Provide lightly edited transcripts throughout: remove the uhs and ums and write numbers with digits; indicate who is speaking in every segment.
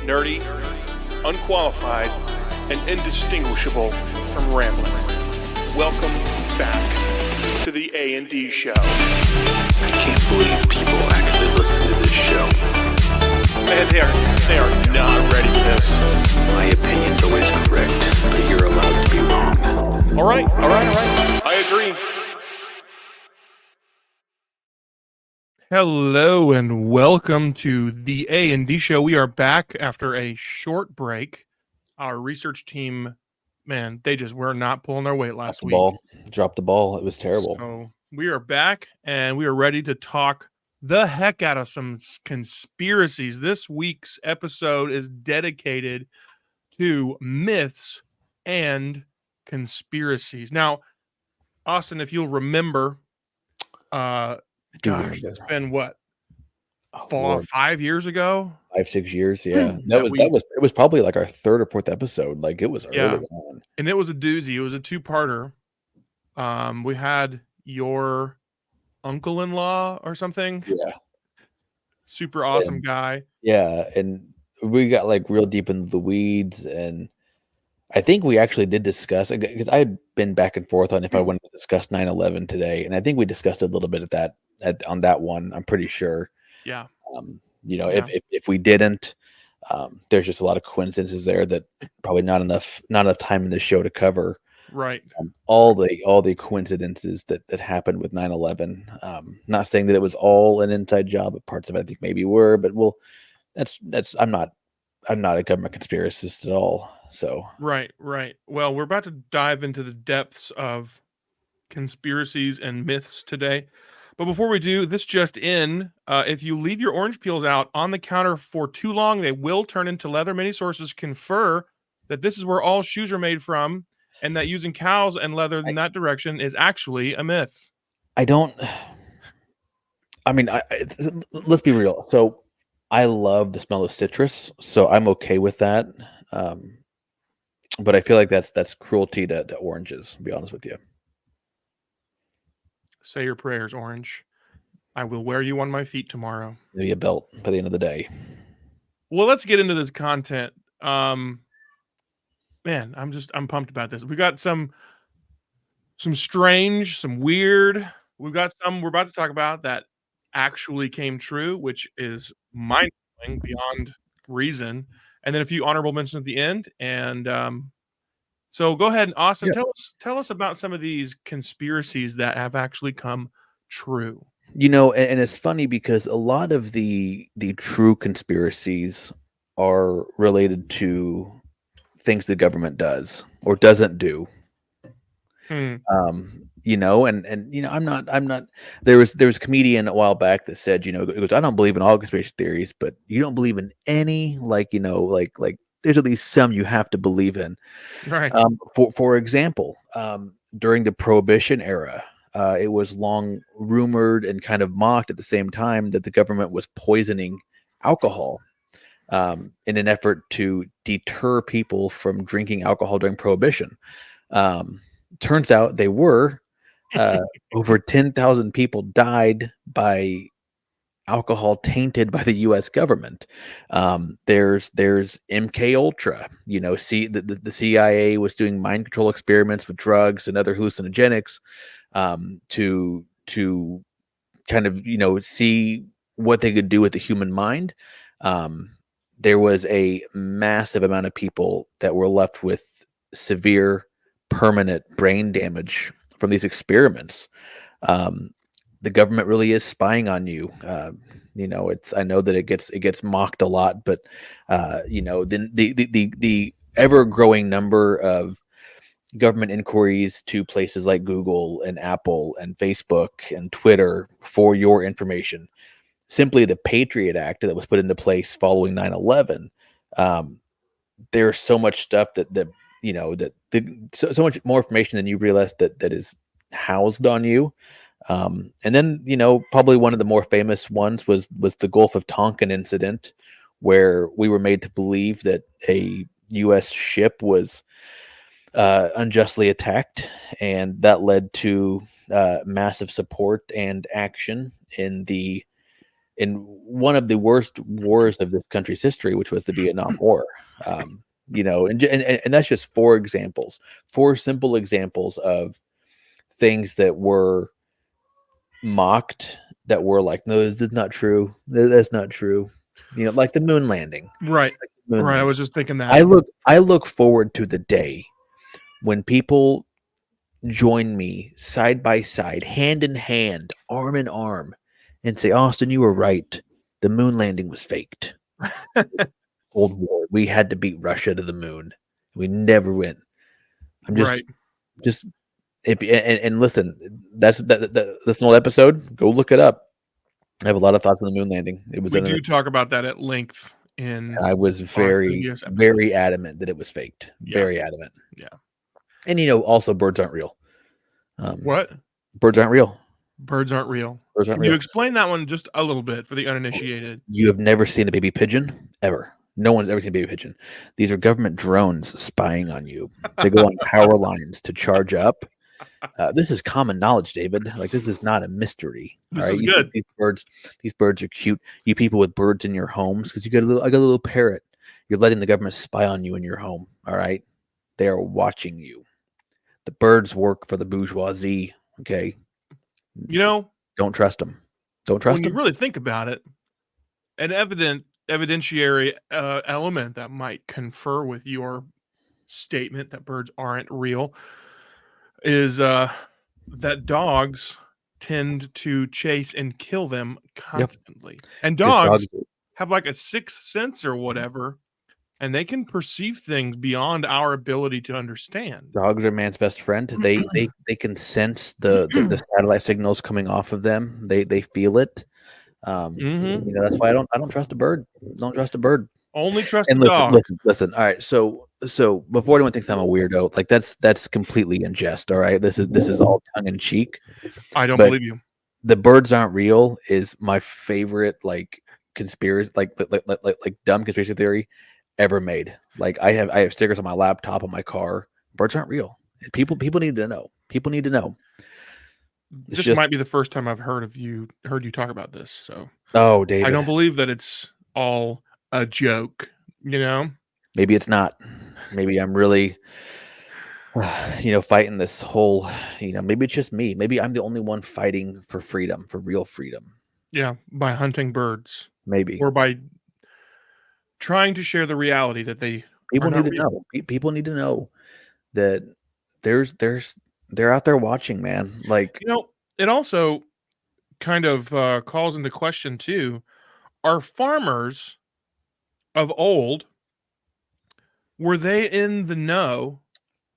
Speaker 1: nerdy, unqualified, and indistinguishable from rambling. Welcome back to the A&D Show.
Speaker 2: I can't believe people actually listen to this show.
Speaker 1: Man, they are not ready for this.
Speaker 2: My opinion's always correct, but you're allowed to be wrong.
Speaker 1: All right. I agree. Hello and welcome to the A&D Show. We are back after a short break. Our research team, man, we're not pulling their weight last week.
Speaker 3: Dropped the ball. It was terrible.
Speaker 1: So we are back and we are ready to talk the heck out of some conspiracies. This week's episode is dedicated to myths and conspiracies. Now, Austin, if you'll remember, it's been what? 5 years ago?
Speaker 3: 5-6 years, yeah. It was probably like our third or fourth episode. Like it was early on.
Speaker 1: And it was a doozy. It was a two-parter. We had your uncle-in-law or something.
Speaker 3: Yeah.
Speaker 1: Super awesome guy.
Speaker 3: Yeah, and we got like real deep into the weeds, and I think we actually did discuss, because I had been back and forth on if I wanted to discuss 9/11 today, and I think we discussed a little bit on that one. I'm pretty sure.
Speaker 1: Yeah.
Speaker 3: If we didn't, there's just a lot of coincidences there that probably not enough time in the show to cover.
Speaker 1: Right.
Speaker 3: All the coincidences that happened with 9/11. Not saying that it was all an inside job, but parts of it I think maybe were. But that's I'm not a government conspiracist at all. So
Speaker 1: right. Well, we're about to dive into the depths of conspiracies and myths today. But before we do, this just in, if you leave your orange peels out on the counter for too long, they will turn into leather. Many sources confer that this is where all shoes are made from, and that using cows and leather in that direction is actually a myth.
Speaker 3: let's be real. So I love the smell of citrus, so I'm okay with that. But I feel like that's cruelty to oranges, to be honest with you.
Speaker 1: Say your prayers, Orange. I will wear you on my feet tomorrow.
Speaker 3: Maybe a belt by the end of the day.
Speaker 1: Well, let's get into this content. Man, I'm pumped about this. We got some strange, some weird. We've got some we're about to talk about that actually came true, which is mind-blowing beyond reason. And then a few honorable mentions at the end. And so go ahead, Austin.
Speaker 3: Yeah.
Speaker 1: Tell us about some of these conspiracies that have actually come true.
Speaker 3: And it's funny because a lot of the true conspiracies are related to things the government does or doesn't do. I'm not. There was a comedian a while back that said, it goes, I don't believe in all conspiracy theories, but you don't believe in any, like there's at least some you have to believe in.
Speaker 1: Right.
Speaker 3: For example, during the Prohibition era, it was long rumored and kind of mocked at the same time that the government was poisoning alcohol in an effort to deter people from drinking alcohol during Prohibition. Turns out they were. Over 10,000 people died by alcohol tainted by the U.S. government. There's MK Ultra. The CIA was doing mind control experiments with drugs and other hallucinogenics to kind of see what they could do with the human mind. There was a massive amount of people that were left with severe permanent brain damage from these experiments. The government really is spying on you. I know that it gets mocked a lot, but the ever growing number of government inquiries to places like Google and Apple and Facebook and Twitter for your information. Simply the Patriot Act that was put into place following 9/11. There's so much stuff that so much more information than you realize that is housed on you. And then, probably one of the more famous ones was the Gulf of Tonkin incident, where we were made to believe that a U.S. ship was unjustly attacked, and that led to massive support and action in the in one of the worst wars of this country's history, which was the Vietnam War. And that's just four simple examples of things that were mocked, that were like, no, this is not true. That's not true. Like the moon landing.
Speaker 1: Right.
Speaker 3: Moon
Speaker 1: Right. I
Speaker 3: landing.
Speaker 1: was just thinking that.
Speaker 3: I look forward to the day when people join me side by side, hand in hand, arm in arm, and say, Austin, you were right. The moon landing was faked. Cold War. We had to beat Russia to the moon. We never went. I'm just
Speaker 1: Right.
Speaker 3: just and listen, that's an old episode. Go look it up. I have a lot of thoughts on the moon landing. It was
Speaker 1: We do talk about that at length in
Speaker 3: I was very,
Speaker 1: previous episodes.
Speaker 3: very adamant that it was faked.
Speaker 1: Yeah.
Speaker 3: Very adamant.
Speaker 1: Yeah.
Speaker 3: And also birds aren't real.
Speaker 1: What?
Speaker 3: Birds aren't real.
Speaker 1: Birds aren't real.
Speaker 3: Birds aren't
Speaker 1: Can
Speaker 3: real.
Speaker 1: you explain that one just a little bit for the uninitiated?
Speaker 3: You have never seen a baby pigeon ever. No one's ever seen a baby pigeon. These are government drones spying on you. They go on power lines to charge up. This is common knowledge, David. Like, this is not a mystery.
Speaker 1: This
Speaker 3: all right?
Speaker 1: is good.
Speaker 3: These birds are cute. You people with birds in your homes, because I got a little parrot. You're letting the government spy on you in your home. All right, they are watching you. The birds work for the bourgeoisie. Okay, don't trust them. Don't trust
Speaker 1: when
Speaker 3: them.
Speaker 1: you really think about it, an evidentiary element that might confer with your statement that birds aren't real is that dogs tend to chase and kill them constantly. And dogs have like a sixth sense or whatever, and they can perceive things beyond our ability to understand.
Speaker 3: Dogs are man's best friend. They can sense the satellite signals coming off of them. They feel it. That's why I don't trust a bird. Don't trust a bird.
Speaker 1: Only trust
Speaker 3: And
Speaker 1: the dog.
Speaker 3: listen. All right, so before anyone thinks I'm a weirdo, like that's completely in jest. All right, this is all tongue in cheek.
Speaker 1: I don't believe you.
Speaker 3: The birds aren't real is my favorite conspiracy, like dumb conspiracy theory ever made. Like I have stickers on my laptop, on my car. Birds aren't real. People need to know. People need to know.
Speaker 1: This might be the first time I've heard you talk about this. So,
Speaker 3: David,
Speaker 1: I don't believe that it's all a joke.
Speaker 3: Maybe it's not. Maybe I'm really, fighting this whole. Maybe it's just me. Maybe I'm the only one fighting for freedom, for real freedom.
Speaker 1: Yeah, by hunting birds.
Speaker 3: Maybe,
Speaker 1: or by trying to share the reality that they.
Speaker 3: People need to know. People need to know that they're out there watching, man. Like,
Speaker 1: it also kind of calls into question too. Are farmers of old, were they in the know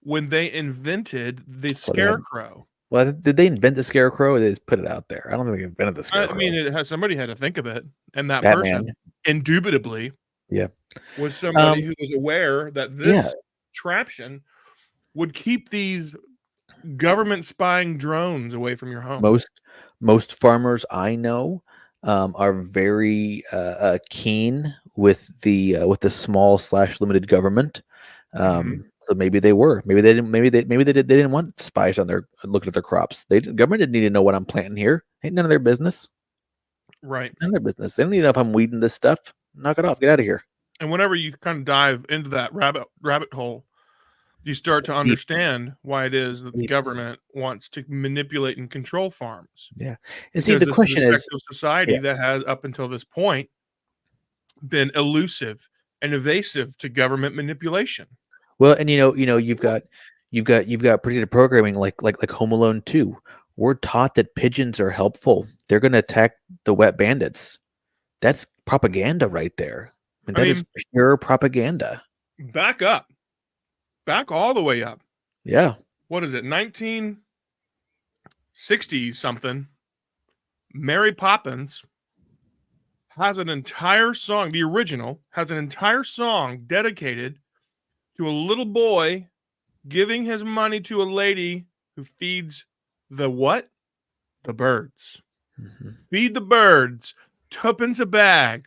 Speaker 1: when they invented the scarecrow?
Speaker 3: Well, did they invent the scarecrow, or they just put it out there? I don't think they invented the scarecrow.
Speaker 1: I mean, somebody had to think of it, and that
Speaker 3: Batman.
Speaker 1: person, indubitably,
Speaker 3: yeah,
Speaker 1: was somebody who was aware that this contraption would keep these government spying drones away from your home.
Speaker 3: Most farmers I know are very keen with the small / limited government. So maybe they were. Maybe they didn't. Maybe they didn't want spies on their looking at their crops. Government didn't need to know what I'm planting here. Ain't none of their business.
Speaker 1: Right.
Speaker 3: None of their business. They don't need to know if I'm weeding this stuff. Knock it off. Get out of here.
Speaker 1: And whenever you kind of dive into that rabbit hole, you start to understand why it is that the government wants to manipulate and control farms.
Speaker 3: Yeah. And see, the question is,
Speaker 1: society that has up until this point been elusive and evasive to government manipulation.
Speaker 3: Well, and you've got predictive programming like Home Alone 2. We're taught that pigeons are helpful. They're going to attack the wet bandits. That's propaganda right there. I mean, that is pure propaganda.
Speaker 1: Back up. Back all the way up.
Speaker 3: Yeah.
Speaker 1: What is it? 1960 something. Mary Poppins has an entire song. The original has an entire song dedicated to a little boy giving his money to a lady who feeds the what? The birds.
Speaker 3: Mm-hmm.
Speaker 1: Feed the birds. Tuppence a bag.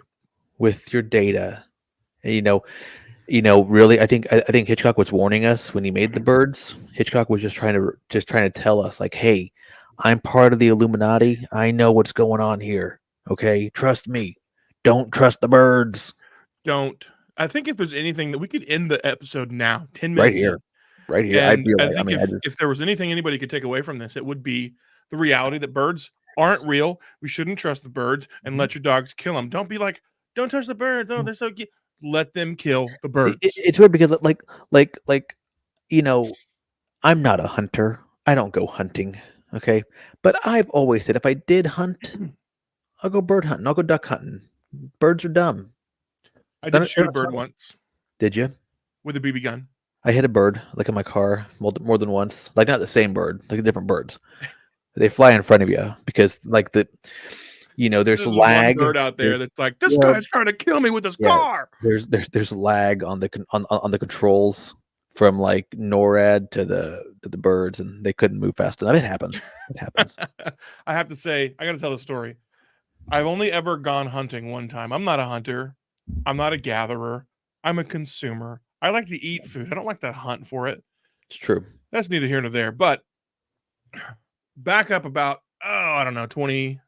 Speaker 3: With your data. Really, I think Hitchcock was warning us when he made the birds. Hitchcock was just trying to tell us, like, hey, I'm part of the Illuminati. I know what's going on here. Okay, trust me. Don't trust the birds.
Speaker 1: Don't. I think if there's anything that we could end the episode now, 10
Speaker 3: Right
Speaker 1: minutes
Speaker 3: here,
Speaker 1: in,
Speaker 3: right here. I'd
Speaker 1: and
Speaker 3: be
Speaker 1: I
Speaker 3: like, I
Speaker 1: think
Speaker 3: mean, I just
Speaker 1: if there was anything anybody could take away from this, it would be the reality that birds aren't real. We shouldn't trust the birds and
Speaker 3: Mhm.
Speaker 1: let your dogs kill them. Don't be like, don't touch the birds. Oh, they're so cute. Let them kill the birds.
Speaker 3: It's weird because like you know, I'm not a hunter. I don't go hunting. Okay, but I've always said if I did hunt, I'll go bird hunting. I'll go duck hunting. Birds are dumb.
Speaker 1: I
Speaker 3: They're
Speaker 1: did
Speaker 3: not, they're
Speaker 1: shoot a
Speaker 3: not
Speaker 1: bird
Speaker 3: smart.
Speaker 1: once
Speaker 3: Did you?
Speaker 1: with a BB gun.
Speaker 3: I hit a bird like in my car more than once. Like not the same bird, like different birds. They fly in front of you because like there's
Speaker 1: There's one
Speaker 3: lag.
Speaker 1: bird out there
Speaker 3: There's
Speaker 1: that's like, this
Speaker 3: yeah,
Speaker 1: guy's trying to kill me with his
Speaker 3: yeah.
Speaker 1: car.
Speaker 3: There's lag on the on the controls from like NORAD to the birds, and they couldn't move fast enough. It happens. It happens.
Speaker 1: I have to say, I got to tell the story. I've only ever gone hunting one time. I'm not a hunter. I'm not a gatherer. I'm a consumer. I like to eat food. I don't like to hunt for it.
Speaker 3: It's true.
Speaker 1: That's neither here nor there. But back up about, I don't know, 20,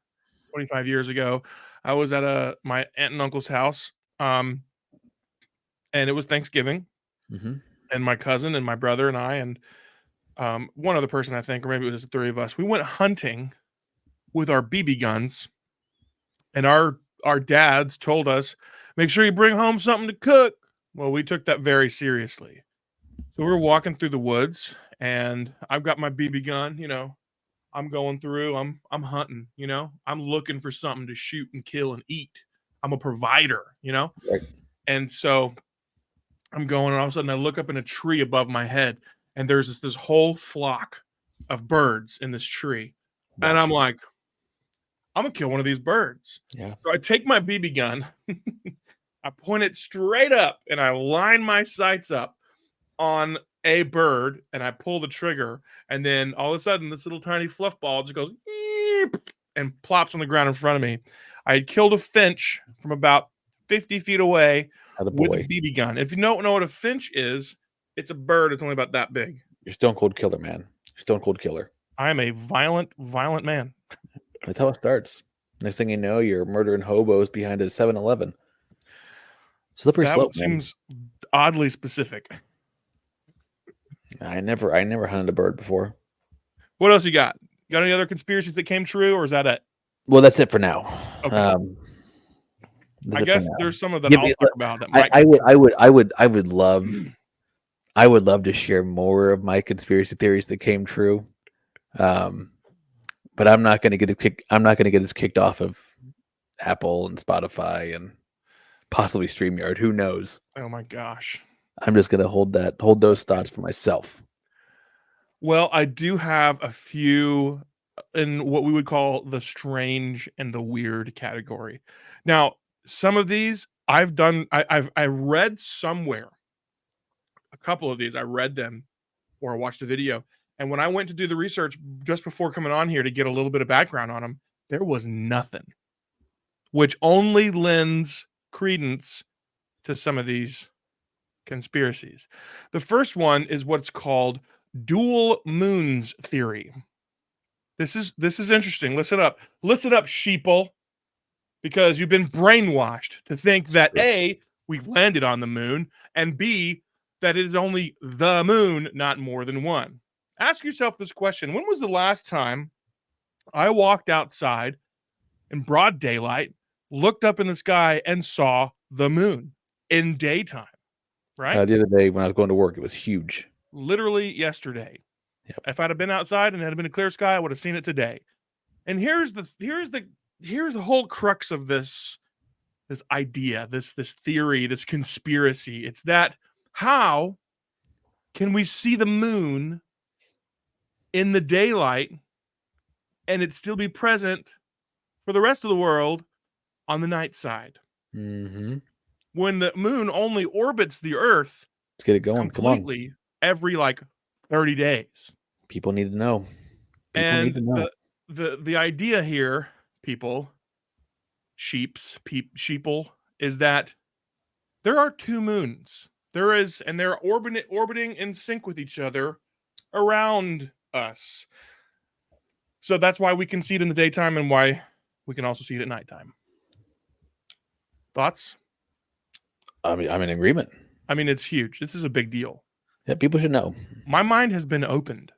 Speaker 1: 25 years ago, I was at my aunt and uncle's house. And it was Thanksgiving,
Speaker 3: Hmm.
Speaker 1: and my cousin and my brother and I and one other person, I think, or maybe it was just the three of us. We went hunting with our BB guns, and our dads told us, make sure you bring home something to cook. Well, we took that very seriously. So we were walking through the woods, and I've got my BB gun. I'm going through. I'm hunting. I'm looking for something to shoot and kill and eat. I'm a provider.
Speaker 3: Right.
Speaker 1: And so I'm going, and all of a sudden I look up in a tree above my head, and there's this whole flock of birds in this tree, and I'm
Speaker 3: Watching.
Speaker 1: like, I'm gonna kill one of these birds.
Speaker 3: Yeah.
Speaker 1: So I take my BB gun, I point it straight up, and I line my sights up on a bird, and I pull the trigger, and then all of a sudden, this little tiny fluff ball just goes "Eep," and plops on the ground in front of me. I had killed a finch from about 50 feet away with a
Speaker 3: Attaboy.
Speaker 1: BB gun. If you don't know what a finch is, it's a bird. It's only about that big.
Speaker 3: You're stone cold killer, man. Stone cold killer.
Speaker 1: I am a violent, violent man.
Speaker 3: That's how it starts. Next thing you know, you're murdering hobos behind a 7-Eleven. Slippery
Speaker 1: That
Speaker 3: slope, man.
Speaker 1: seems oddly specific.
Speaker 3: I never hunted a bird before.
Speaker 1: What else you got? Got any other conspiracies that came true, or is that it?
Speaker 3: Well, that's it for now.
Speaker 1: Okay.
Speaker 3: That's
Speaker 1: I
Speaker 3: it for
Speaker 1: guess
Speaker 3: now.
Speaker 1: there's some of that
Speaker 3: Give
Speaker 1: I'll
Speaker 3: me-
Speaker 1: talk about that might.
Speaker 3: I would love to share more of my conspiracy theories that came true. But I'm not going to get us kicked off of Apple and Spotify and possibly StreamYard. Who knows?
Speaker 1: Oh my gosh.
Speaker 3: I'm just going to hold those thoughts for myself.
Speaker 1: Well, I do have a few in what we would call the strange and the weird category. Now, some of these I've done. I read somewhere. A couple of these I read them or watched a video, and when I went to do the research just before coming on here to get a little bit of background on them, there was nothing, which only lends credence to some of these conspiracies. The first one is what's called dual moons theory. This is interesting. Listen up, sheeple, because you've been brainwashed to think that A, we've landed on the moon, and B, that it is only the moon, not more than one. Ask yourself this question: when was the last time I walked outside in broad daylight, looked up in the sky, and saw the moon in daytime? Right?
Speaker 3: The other day when I was going to work, it was huge.
Speaker 1: Literally yesterday.
Speaker 3: Yep.
Speaker 1: If I'd have been outside and it had been a clear sky, I would have seen it today. And here's the whole crux of this idea, this theory, this conspiracy. It's that how can we see the moon in the daylight and it still be present for the rest of the world on the night side?
Speaker 3: Mm-hmm.
Speaker 1: When the moon only orbits the Earth
Speaker 3: Let's get it going.
Speaker 1: completely every 30 days.
Speaker 3: People need to know.
Speaker 1: And the idea here, people, sheeple, is that there are two moons. There is, and they're orbiting in sync with each other around us. So that's why we can see it in the daytime and why We can also see it at nighttime. Thoughts?
Speaker 3: I mean, I'm in agreement.
Speaker 1: I mean, it's huge. This is a big deal.
Speaker 3: Yeah, people should know.
Speaker 1: My mind has been opened.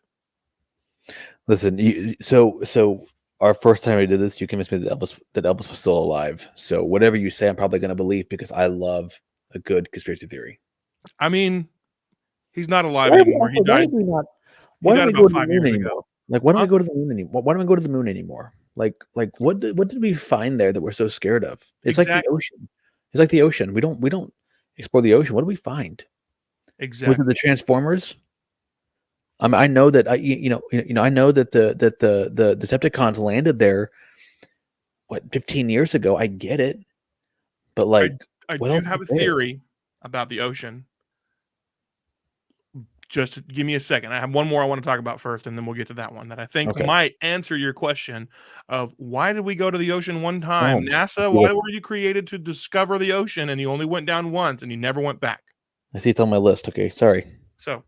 Speaker 3: Listen, so our first time we did this, you convinced me that Elvis was still alive. So whatever you say, I'm probably going to believe because I love a good conspiracy theory.
Speaker 1: I mean, he's not alive
Speaker 3: Why
Speaker 1: anymore. He died.
Speaker 3: Why don't we go
Speaker 1: about
Speaker 3: to the
Speaker 1: 5
Speaker 3: moon
Speaker 1: years
Speaker 3: anymore?
Speaker 1: ago.
Speaker 3: Like, why don't
Speaker 1: Huh?
Speaker 3: we go to the moon anymore? Why don't we go to the moon anymore? Like what did we find there that we're so scared of? It's like the
Speaker 1: Exactly.
Speaker 3: ocean. It's like the ocean. We don't explore the ocean. What do we find? Was it
Speaker 1: Exactly.
Speaker 3: the Transformers? I know that I know that the Decepticons landed there 15 years ago. I get it, but like,
Speaker 1: I
Speaker 3: what
Speaker 1: do
Speaker 3: else
Speaker 1: have a
Speaker 3: is there?
Speaker 1: theory about the ocean. Just give me a second. I have one more I want to talk about first, and then we'll get to that one that I think
Speaker 3: Okay.
Speaker 1: might answer your question of why did we go to the ocean one
Speaker 3: Oh,
Speaker 1: time? NASA, why
Speaker 3: beautiful.
Speaker 1: were you created to discover the ocean and you only went down once and you never went back?
Speaker 3: I see it's on my list. Okay, sorry.
Speaker 1: So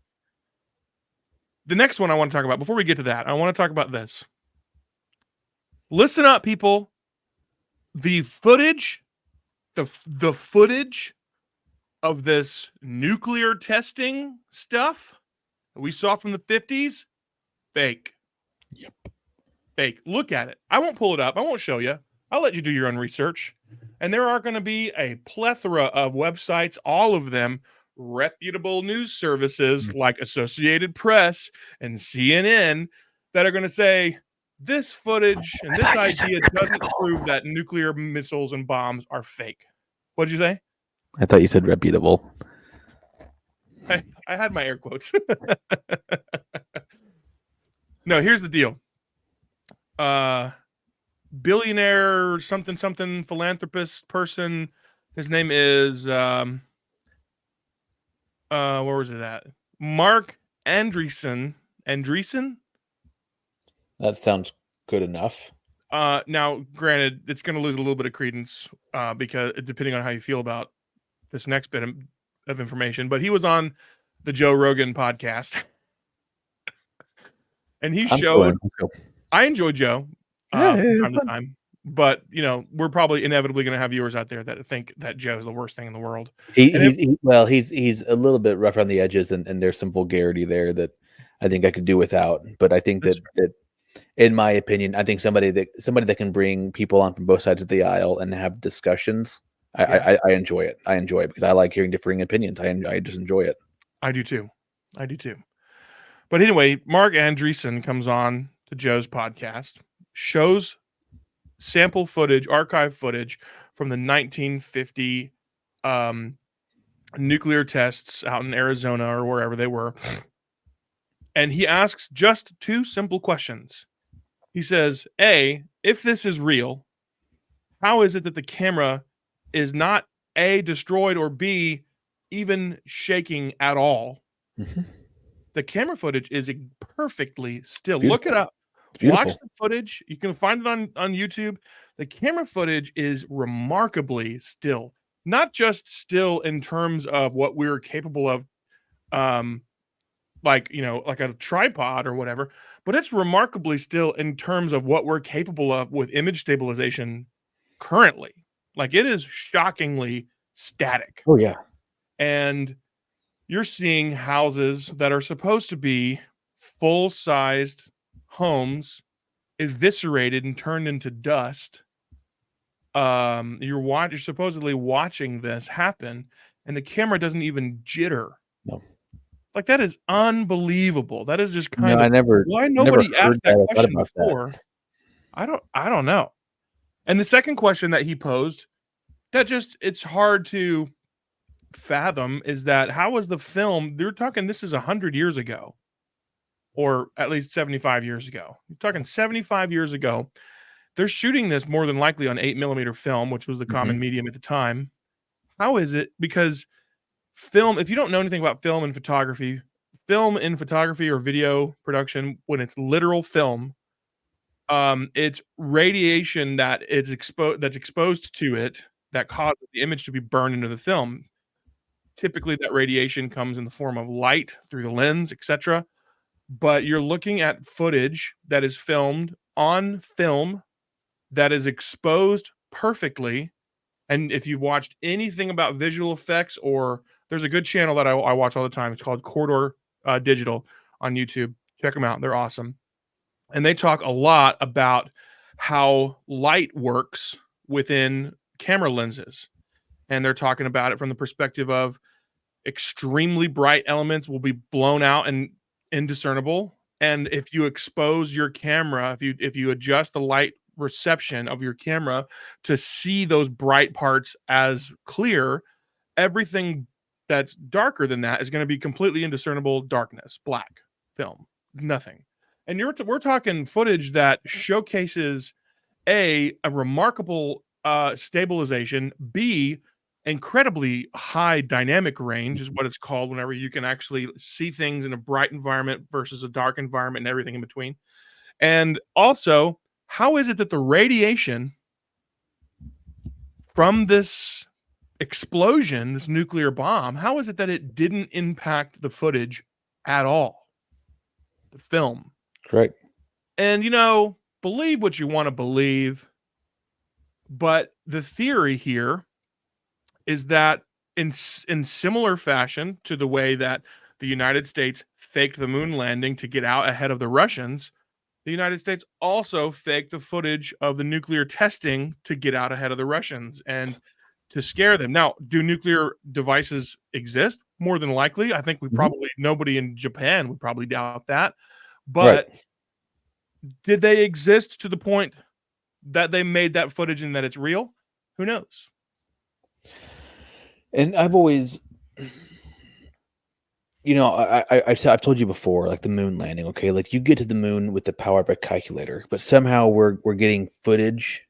Speaker 1: the next one I want to talk about, before we get to that, I want to talk about this. Listen up, people. The footage, the footage of this nuclear testing stuff that we saw from the 50s, fake.
Speaker 3: Yep.
Speaker 1: Fake. Look at it. I won't pull it up. I won't show you. I'll let you do your own research. And there are going to be a plethora of websites, all of them reputable news services like Associated Press and CNN, that are going to say this footage and this idea doesn't prove that nuclear missiles and bombs are fake. What'd you say?
Speaker 3: I thought you said reputable.
Speaker 1: I had my air quotes. No, here's the deal. Billionaire something philanthropist person. His name is where was it at? Mark Andreessen.
Speaker 3: That sounds good enough.
Speaker 1: Now, granted, it's going to lose a little bit of credence because depending on how you feel about this next bit of information, but he was on the Joe Rogan podcast, and he showed. I enjoy Joe from time to time, but we're probably inevitably going to have viewers out there that think that Joe's the worst thing in the world.
Speaker 3: He's a little bit rough on the edges, and there's some vulgarity there that I think I could do without. But I think that in my opinion, I think somebody that can bring people on from both sides of the aisle and have discussions. I enjoy it. I enjoy it because I like hearing differing opinions. I just enjoy it.
Speaker 1: I do too. But anyway, Mark Andreessen comes on to Joe's podcast, shows sample footage, archive footage from the 1950 nuclear tests out in Arizona or wherever they were. And he asks just two simple questions. He says, A, if this is real, how is it that the camera is not A, destroyed, or B, even shaking at all?
Speaker 3: Mm-hmm.
Speaker 1: The camera footage is perfectly still.
Speaker 3: Beautiful.
Speaker 1: Look it up. Watch the footage. You can find it on YouTube. The camera footage is remarkably still. Not just still in terms of what we're capable of, like a tripod or whatever, but it's remarkably still in terms of what we're capable of with image stabilization currently. Like, it is shockingly static.
Speaker 3: Oh yeah.
Speaker 1: And you're seeing houses that are supposed to be full-sized homes eviscerated and turned into dust. You're supposedly watching this happen, and the camera doesn't even jitter.
Speaker 3: No.
Speaker 1: Like, that is unbelievable. That is just kind of why nobody asked that question before. I don't know. And the second question that he posed, it's hard to fathom, is that how was the film? They're talking this is 100 years ago, or at least 75 years ago. You're talking 75 years ago. They're shooting this more than likely on 8mm film, which was the common medium at the time. How is it? Because film, if you don't know anything about film in photography or video production, when it's literal film, it's radiation that's exposed to it that causes the image to be burned into the film. Typically, that radiation comes in the form of light through the lens, etc. But you're looking at footage that is filmed on film that is exposed perfectly. And if you've watched anything about visual effects, or there's a good channel that I watch all the time. It's called Corridor Digital on YouTube. Check them out. They're awesome. And they talk a lot about how light works within camera lenses. And they're talking about it from the perspective of extremely bright elements will be blown out and indiscernible. And if you expose your camera, if you adjust the light reception of your camera to see those bright parts as clear, everything that's darker than that is going to be completely indiscernible darkness, black film, nothing. And we're talking footage that showcases a remarkable stabilization, B, incredibly high dynamic range is what it's called whenever you can actually see things in a bright environment versus a dark environment and everything in between. And also, how is it that the radiation from this explosion, this nuclear bomb, how is it that it didn't impact the footage at all? The film.
Speaker 3: Right.
Speaker 1: And believe what you want to believe, but the theory here is that in similar fashion to the way that the United States faked the moon landing to get out ahead of the Russians, the United States also faked the footage of the nuclear testing to get out ahead of the Russians and to scare them. Now, do nuclear devices exist? More than likely. I think nobody in Japan would probably doubt that. But did they exist to the point that they made that footage and that it's real? Who knows?
Speaker 3: And I've always, I've told you before, like the moon landing. Okay, like you get to the moon with the power of a calculator, but somehow we're getting footage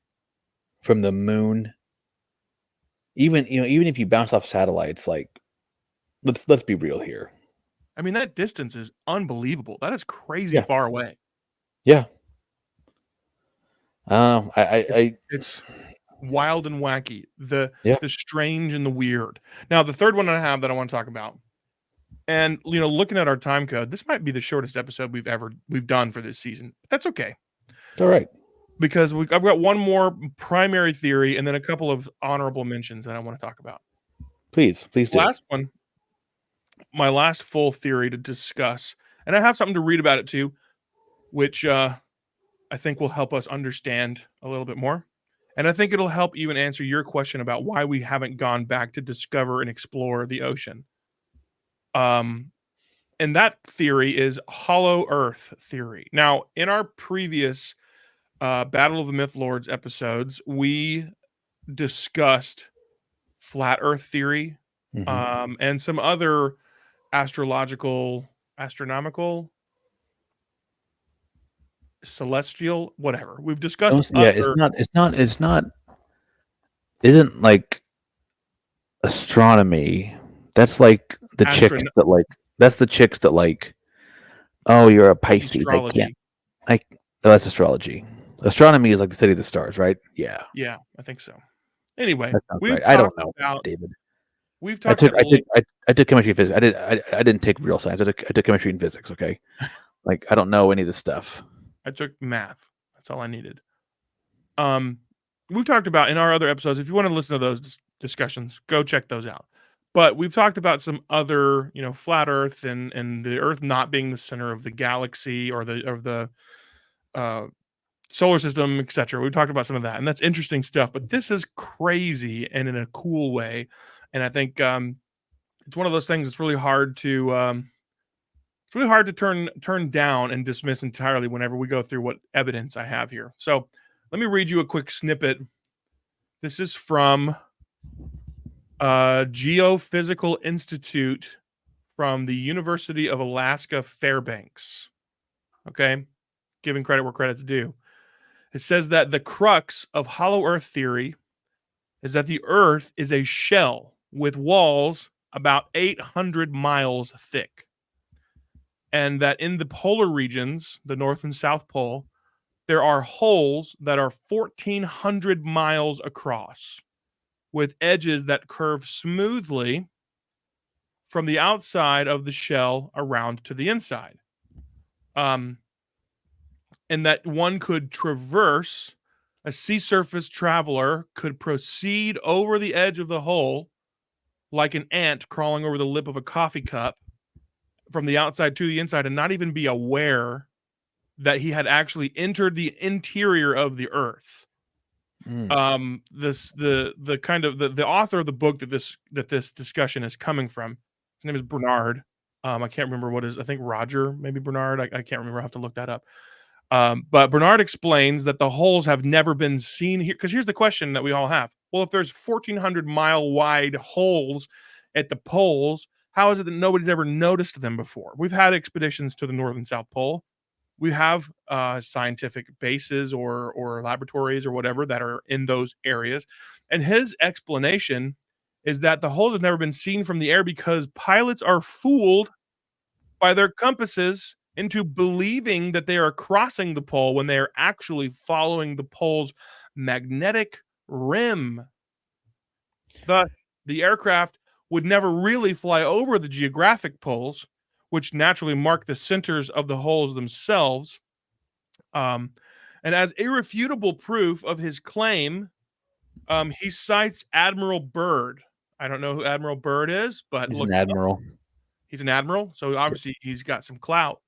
Speaker 3: from the moon. Even if you bounce off satellites, like let's be real here.
Speaker 1: I mean, that distance is unbelievable. That is crazy far away.
Speaker 3: Yeah.
Speaker 1: It's wild and wacky. The strange and the weird. Now, the third one I have that I want to talk about, and looking at our time code, this might be the shortest episode we've done for this season. That's okay.
Speaker 3: It's all right.
Speaker 1: Because I've got one more primary theory and then a couple of honorable mentions that I want to talk about.
Speaker 3: Please do.
Speaker 1: Last one, my last full theory to discuss, and I have something to read about it too, which I think will help us understand a little bit more. And I think it'll help even answer your question about why we haven't gone back to discover and explore the ocean. And that theory is hollow earth theory. Now, in our previous Battle of the Myth Lords episodes, we discussed flat earth theory, and some other astronomical, celestial, whatever. We've discussed.
Speaker 3: It's not. Isn't like astronomy. That's like the chicks that like. That's the chicks that like. Oh, you're a Pisces.
Speaker 1: Astrology.
Speaker 3: Oh, that's astrology. Astronomy is like the study of the stars, right? Yeah.
Speaker 1: Yeah, I think so. Anyway,
Speaker 3: right. I don't know, David.
Speaker 1: We've talked.
Speaker 3: I took chemistry and physics. I didn't take real science. I took chemistry and physics. Okay, like I don't know any of this stuff.
Speaker 1: I took math. That's all I needed. We've talked about in our other episodes. If you want to listen to those discussions, go check those out. But we've talked about some other, flat Earth and the Earth not being the center of the galaxy or the solar system, etc. We've talked about some of that, and that's interesting stuff. But this is crazy and in a cool way, and I think it's one of those things that's really hard to turn down and dismiss entirely whenever we go through what evidence I have here. So let me read you a quick snippet. This is from Geophysical Institute from the University of Alaska Fairbanks. Okay, giving credit where credit's due. It says that the crux of hollow earth theory is that the earth is a shell with walls about 800 miles thick. And that in the polar regions, the North and South Pole, there are holes that are 1,400 miles across with edges that curve smoothly from the outside of the shell around to the inside. And that one could traverse a sea surface traveler could proceed over the edge of the hole like an ant crawling over the lip of a coffee cup from the outside to the inside and not even be aware that he had actually entered the interior of the earth. This the kind of the author of the book that this discussion is coming from, his name is Bernard. I can't remember what is, I think Roger, maybe Bernard. I can't remember. I have to look that up. But Bernard explains that the holes have never been seen here. Because here's the question that we all have. Well, if there's 1,400-mile wide holes at the poles, how is it that nobody's ever noticed them before? We've had expeditions to the North and South Pole. We have scientific bases or laboratories or whatever that are in those areas. And his explanation is that the holes have never been seen from the air because pilots are fooled by their compasses into believing that they are crossing the pole when they are actually following the pole's magnetic rim. Thus, the aircraft would never really fly over the geographic poles, which naturally mark the centers of the holes themselves. And as irrefutable proof of his claim, he cites Admiral Byrd. I don't know who Admiral Byrd is, but
Speaker 3: He's
Speaker 1: look,
Speaker 3: an admiral.
Speaker 1: he's an admiral, so obviously he's got some clout.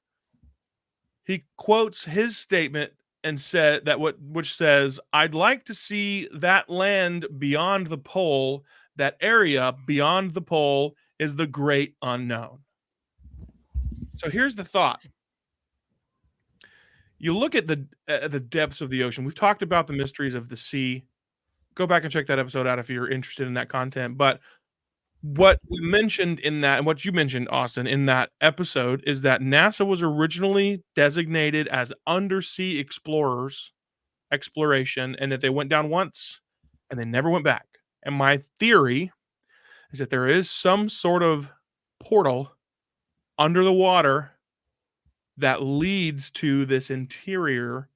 Speaker 1: He quotes his statement and said that which says, "I'd like to see that land beyond the pole. That area beyond the pole is the great unknown." So here's the thought. You look at the depths of the ocean. We've talked about the mysteries of the sea. Go back and check that episode out if you're interested in that content. But what we mentioned in that, and what you mentioned, Austin, in that episode, is that NASA was originally designated as undersea explorers, exploration, and that they went down once and they never went back. And my theory is that there is some sort of portal under the water that leads to this interior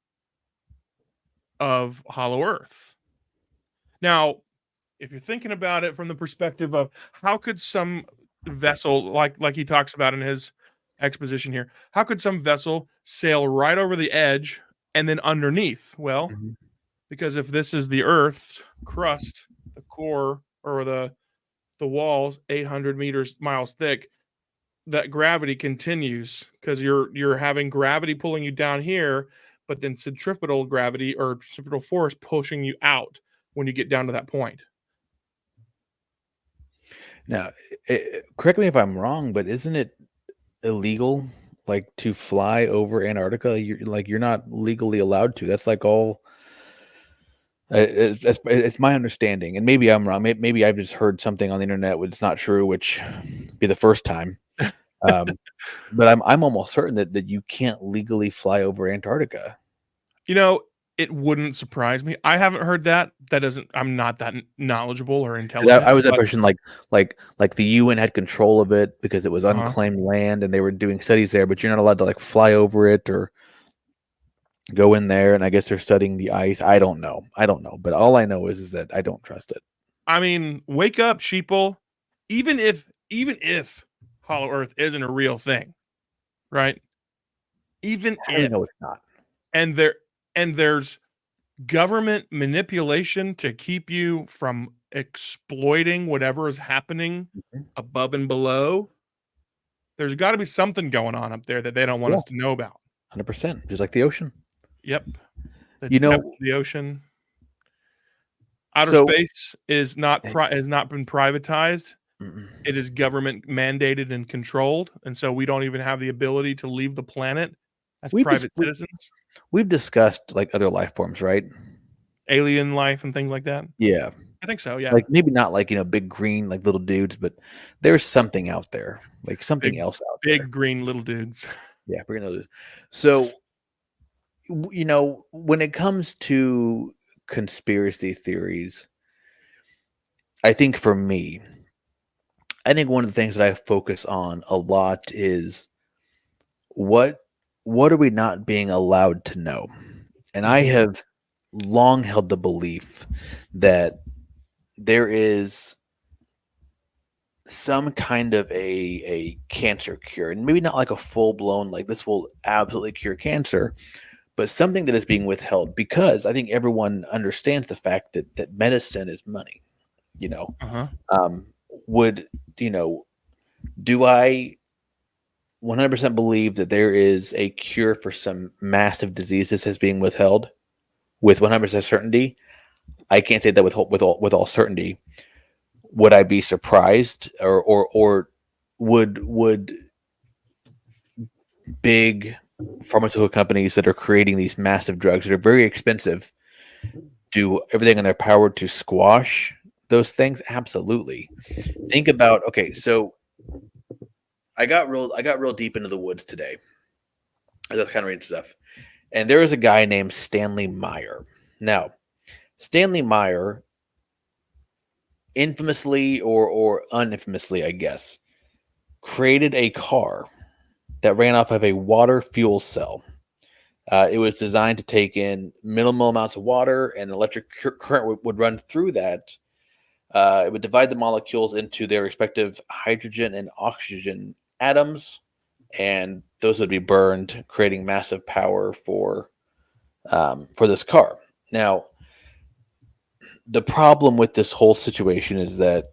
Speaker 1: of Hollow Earth. Now, if you're thinking about it from the perspective of how could some vessel, like he talks about in his exposition here, how could some vessel sail right over the edge and then underneath? Well,
Speaker 3: Mhm.
Speaker 1: because if this is the Earth's crust, the core or the walls, 800 miles thick, that gravity continues because you're having gravity pulling you down here, but then centripetal gravity or centripetal force pushing you out when you get down to that point.
Speaker 3: Now, correct me if I'm wrong, but isn't it illegal, like, to fly over Antarctica? You're not legally allowed to. That's like all. It's my understanding, and maybe I'm wrong. Maybe I've just heard something on the internet which is not true, which be the first time. Um, but I'm almost certain that you can't legally fly over Antarctica.
Speaker 1: You know, it wouldn't surprise me. I haven't heard that. That doesn't. I'm not that knowledgeable or
Speaker 3: 'Cause I,
Speaker 1: intelligent.
Speaker 3: I was that
Speaker 1: But
Speaker 3: person, like the UN had control of it because it was
Speaker 1: uh-huh.
Speaker 3: unclaimed land and they were doing studies there, but you're not allowed to like fly over it or go in there. And I guess they're studying the ice. I don't know. But all I know is that I don't trust it.
Speaker 1: I mean, wake up, sheeple. Even if Hollow Earth isn't a real thing, right? Even
Speaker 3: How do we
Speaker 1: if,
Speaker 3: know it's not?
Speaker 1: and there's government manipulation to keep you from exploiting whatever is happening
Speaker 3: Mhm.
Speaker 1: above and below. There's got to be something going on up there that they don't want
Speaker 3: Yeah,
Speaker 1: us to know about.
Speaker 3: 100%. Just like the ocean.
Speaker 1: Yep, the
Speaker 3: You
Speaker 1: depth of
Speaker 3: know,
Speaker 1: the ocean. Outer
Speaker 3: so
Speaker 1: space is not
Speaker 3: eh,
Speaker 1: has not been privatized.
Speaker 3: mm-mm.
Speaker 1: It is government mandated and controlled, and so we don't even have the ability to leave the planet as
Speaker 3: we've just
Speaker 1: private citizens.
Speaker 3: we've discussed like other life forms, right?
Speaker 1: Alien life and things like that.
Speaker 3: Yeah.
Speaker 1: I think so. Yeah,
Speaker 3: Like maybe not like, big green like little dudes, but there's something out there, like something
Speaker 1: big
Speaker 3: else out there.
Speaker 1: big green little dudes.
Speaker 3: Yeah, bring those. So, when it comes to conspiracy theories, I think for me, I think one of the things that I focus on a lot is what what are we not being allowed to know? And I
Speaker 1: Mhm.
Speaker 3: have long held the belief that there is some kind of a cancer cure, and maybe not like a full blown like this will absolutely cure cancer, but something that is being withheld because I think everyone understands the fact that medicine is money. You know,
Speaker 1: Uh-huh.
Speaker 3: um, would you know? Do I 100% believe that there is a cure for some massive diseases as being withheld with 100% certainty? I can't say that with all certainty. Would I be surprised, or would big pharmaceutical companies that are creating these massive drugs that are very expensive do everything in their power to squash those things? Absolutely. Think about, okay, so I got real deep into the woods today. I was kind of reading stuff, and there is a guy named Stanley Meyer. Now, Stanley Meyer, infamously or uninfamously, I guess, created a car that ran off of a water fuel cell. It was designed to take in minimal amounts of water, and electric current would run through that. It would divide the molecules into their respective hydrogen and oxygen atoms, and those would be burned, creating massive power for this car. Now, the problem with this whole situation is that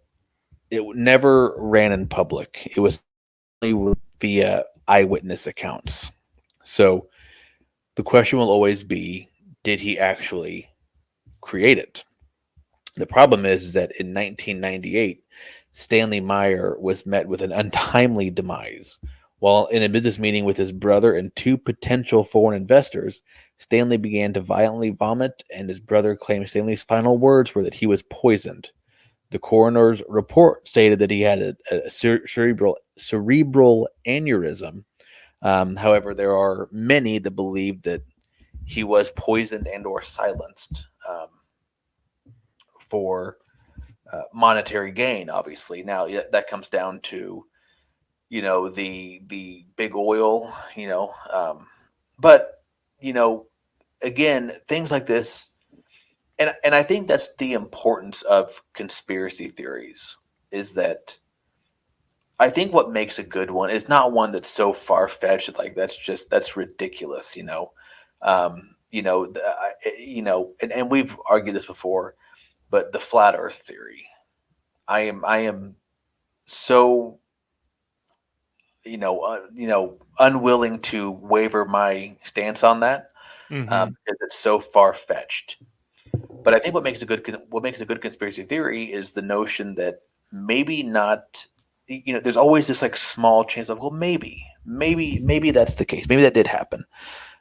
Speaker 3: it never ran in public. It was only via eyewitness accounts. So the question will always be, did he actually create it? The problem is that in 1998, Stanley Meyer was met with an untimely demise. While in a business meeting with his brother and two potential foreign investors, Stanley began to violently vomit, and his brother claimed Stanley's final words were that he was poisoned. The coroner's report stated that he had a cerebral aneurysm. However, there are many that believe that he was poisoned and or silenced for monetary gain. Obviously, now that comes down to the big oil. But again, things like this, and I think that's the importance of conspiracy theories, is that I think what makes a good one is not one that's so far fetched, like that's ridiculous. And we've argued this before, but the flat Earth theory, I am so unwilling to waver my stance on that,
Speaker 1: Mm-hmm.
Speaker 3: because it's so far fetched. But I think what makes a good conspiracy theory is the notion that maybe not. There's always this like small chance of, well, maybe that's the case. Maybe that did happen.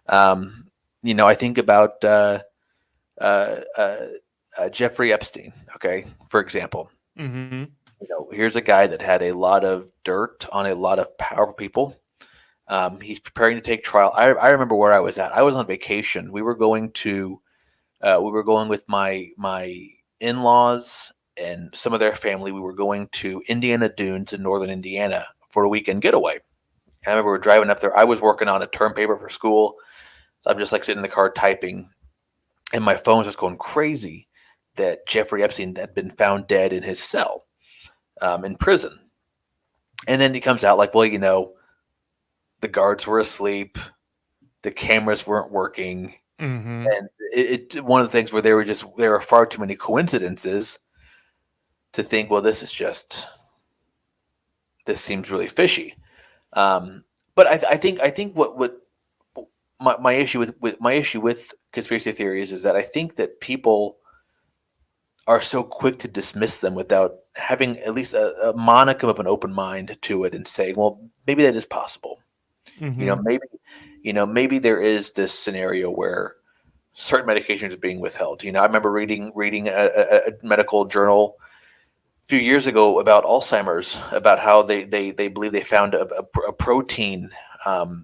Speaker 3: I think about uh, uh, Jeffrey Epstein. Okay, for example,
Speaker 1: Mm-hmm.
Speaker 3: here's a guy that had a lot of dirt on a lot of powerful people. He's preparing to take trial. I remember where I was at. I was on vacation. We were going with my in-laws and some of their family. We were going to Indiana Dunes in northern Indiana for a weekend getaway. And I remember we were driving up there. I was working on a term paper for school. So I'm just like sitting in the car typing, and my phone was just going crazy that Jeffrey Epstein had been found dead in his cell, in prison. And then he comes out like, well, the guards were asleep, the cameras weren't working,
Speaker 1: Mm-hmm.
Speaker 3: and it one of the things where there were far too many coincidences to think, well, this seems really fishy. But I think what my issue with conspiracy theories is that I think that people are so quick to dismiss them without having at least a monicum of an open mind to it and saying, well, maybe that is possible.
Speaker 1: Mm-hmm.
Speaker 3: Maybe there is this scenario where certain medications are being withheld. I remember reading a medical journal a few years ago about Alzheimer's, about how they believe they found a protein, that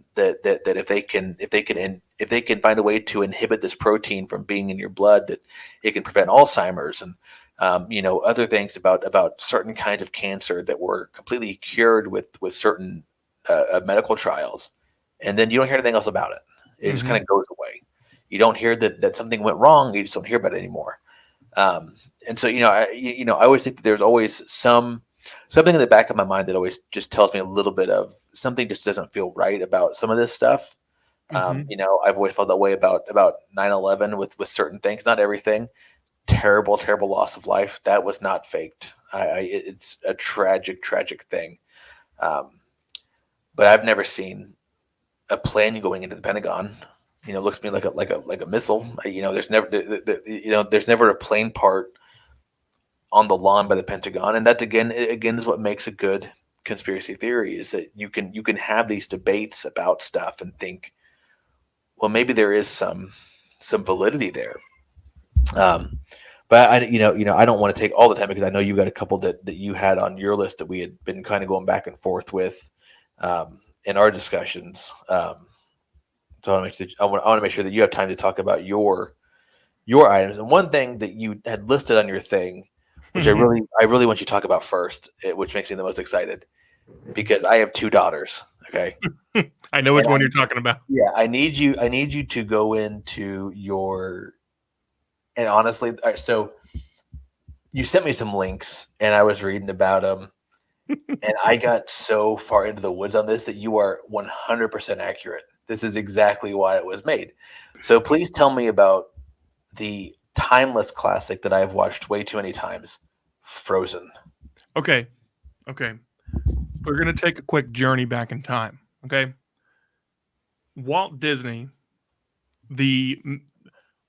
Speaker 3: if they can find a way to inhibit this protein from being in your blood, that it can prevent Alzheimer's, and other things about certain kinds of cancer that were completely cured with certain medical trials, and then you don't hear anything else about it. It just
Speaker 1: Mm-hmm.
Speaker 3: kind of goes away. You don't hear that something went wrong. You just don't hear about it anymore. And so I always think that there's always something in the back of my mind that always just tells me a little bit of something just doesn't feel right about some of this stuff.
Speaker 1: Mhm.
Speaker 3: I've always felt that way about 9/11 with certain things, not everything. Terrible, terrible loss of life. That was not faked. It's a tragic, tragic thing. Um, but I've never seen a plane going into the Pentagon. Looks to me like a missile. There's never there's never a plane part on the lawn by the Pentagon, and that again is what makes a good conspiracy theory, is that you can have these debates about stuff and think, well, maybe there is some validity there. Um, but I don't want to take all the time, because I know you got a couple that you had on your list that we had been kind of going back and forth with in our discussions. So I want to make sure that you have time to talk about your items. And one thing that you had listed on your thing, which I really want you to talk about first, which makes me the most excited, because I have two daughters. Okay,
Speaker 1: I know which
Speaker 3: and
Speaker 1: one you're talking about.
Speaker 3: yeah, I need you to go into your, and honestly, all right, so you sent me some links and I was reading about them, and I got so far into the woods on this that you are 100% accurate. This is exactly why it was made. So please tell me about the timeless classic that I've watched way too many times, Frozen.
Speaker 1: Okay. We're going to take a quick journey back in time. Okay. Walt Disney, the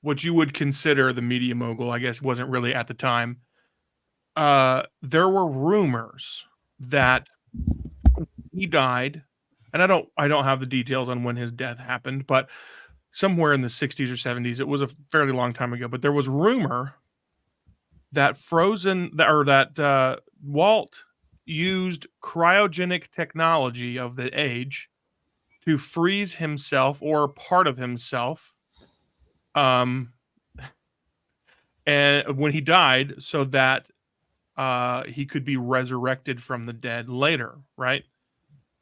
Speaker 1: what you would consider the media mogul, I guess wasn't really at the time. There were rumors that he died, and I don't have the details on when his death happened, but somewhere in the 60s or 70s. It was a fairly long time ago, but there was rumor that Walt used cryogenic technology of the age to freeze himself or part of himself, um, and when he died, so that he could be resurrected from the dead later, right?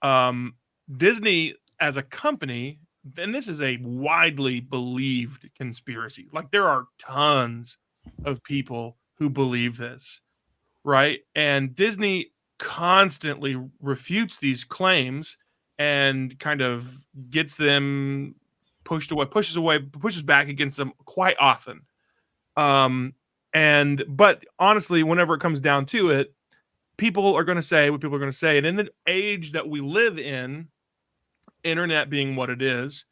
Speaker 1: Um, Disney as a company, and this is a widely believed conspiracy. Like there are tons of people who believe this, right? And Disney constantly refutes these claims and kind of gets them pushes back against them quite often. Um, but honestly, whenever it comes down to it, people are going to say what people are going to say. And in the age that we live in, internet being what it is,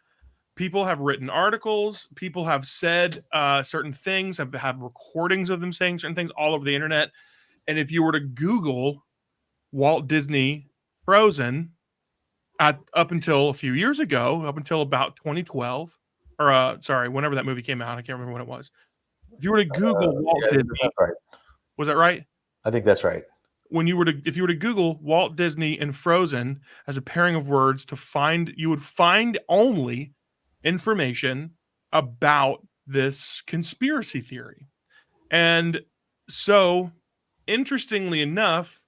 Speaker 1: people have written articles, people have said certain things, have recordings of them saying certain things all over the internet. And if you were to Google Walt Disney Frozen up until a few years ago, up until about 2012, or sorry, whenever that movie came out, I can't remember when it was. If you were to Google Walt
Speaker 3: Yeah,
Speaker 1: Disney,
Speaker 3: that's right.
Speaker 1: was that right?
Speaker 3: I think that's right.
Speaker 1: If you were to Google Walt Disney and Frozen as a pairing of words, you would find only information about this conspiracy theory. And so, interestingly enough,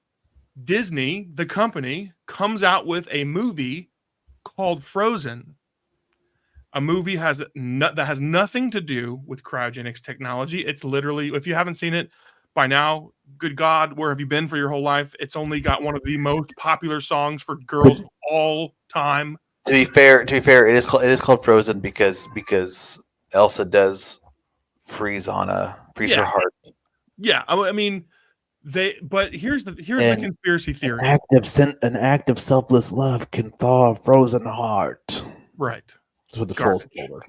Speaker 1: Disney, the company, comes out with a movie called Frozen. A movie that has nothing to do with cryogenics technology. It's literally, if you haven't seen it by now, good God, where have you been for your whole life? It's only got one of the most popular songs for girls of all time.
Speaker 3: To be fair, it is called Frozen because Elsa does freeze her
Speaker 1: Yeah,
Speaker 3: heart.
Speaker 1: yeah. I mean, but here's the
Speaker 3: And
Speaker 1: conspiracy
Speaker 3: an
Speaker 1: theory.
Speaker 3: act of selfless love can thaw a frozen heart.
Speaker 1: Right.
Speaker 3: That's what the trolls
Speaker 1: Garbage.
Speaker 3: told her.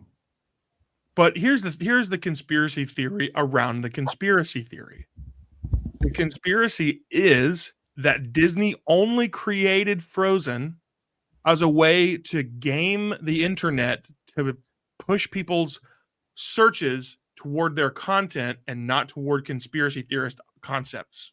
Speaker 1: But here's the conspiracy theory around the conspiracy theory. The conspiracy is that Disney only created Frozen as a way to game the internet to push people's searches toward their content and not toward conspiracy theorist concepts.